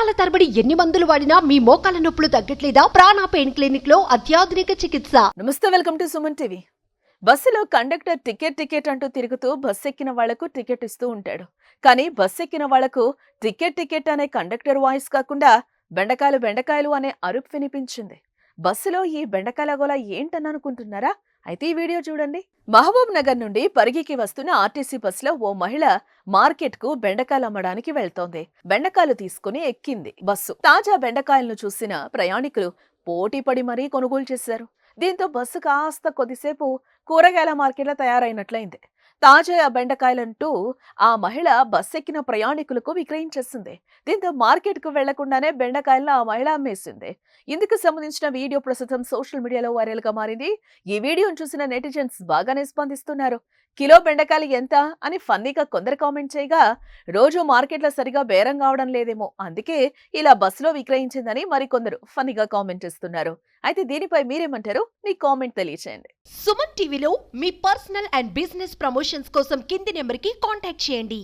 సంవత్సరాల తరబడి ఎన్ని మందులు వాడినా మీ మోకాల నొప్పులు తగ్గట్లేదా? ప్రాణ పెయిన్ క్లినిక్ లో అత్యాధునిక చికిత్స. నమస్తే, వెల్కమ్ టు సుమన్ టీవీ. బస్సులో కండక్టర్ టికెట్ అంటూ తిరుగుతూ బస్సు ఎక్కిన వాళ్లకు టికెట్ ఇస్తూ ఉంటాడు. కానీ బస్సు ఎక్కిన వాళ్లకు టికెట్ అనే కండక్టర్ వాయిస్ కాకుండా బెండకాయలు అనే అరుపు వినిపించింది. బస్సులో ఈ బెండకాయల గోల ఏంటని అనుకుంటున్నారా? అయితే ఈ వీడియో చూడండి. మహబూబ్ నగర్ నుండి పరిగికి వస్తున్న ఆర్టీసీ బస్సులో ఓ మహిళ మార్కెట్ కు బెండకాయలు అమ్మడానికి వెళ్తోంది. బెండకాయలు తీసుకుని ఎక్కింది బస్సు. తాజా బెండకాయలను చూసిన ప్రయాణికులు పోటీ పడి మరీ కొనుగోలు చేశారు. దీంతో బస్సు కాస్త కొద్దిసేపు కూరగాయల మార్కెట్ల తయారైనట్లయింది. తాజా బెండకాయలంటూ ఆ మహిళ బస్సు ఎక్కిన ప్రయాణికులకు విక్రయించేసింది. దీంతో మార్కెట్ కు వెళ్లకుండానే బెండకాయలను ఆ మహిళ అమ్మేసింది. ఇందుకు సంబంధించిన వీడియో ప్రస్తుతం సోషల్ మీడియాలో వైరల్ గా మారింది. ఈ వీడియోను చూసిన నెటిజన్స్ బాగానే స్పందిస్తున్నారు. కిలో బెండకాయలు ఎంత అని ఫన్నీగా కొందరు కామెంట్ చేయగా, రోజు మార్కెట్లో సరిగా బేరం కావడం లేదేమో, అందుకే ఇలా బస్సులో విక్రయించిందని మరికొందరు ఫన్నీగా కామెంట్ చేస్తున్నారు. అయితే దీనిపై మీరేమంటారు? మీ కామెంట్ తెలియచేయండి. సుమన్ టీవీలో మీ పర్సనల్ అండ్ బిజినెస్ ప్రమోషన్స్ కోసం కింది నెంబర్ కి కాంటాక్ట్ చేయండి.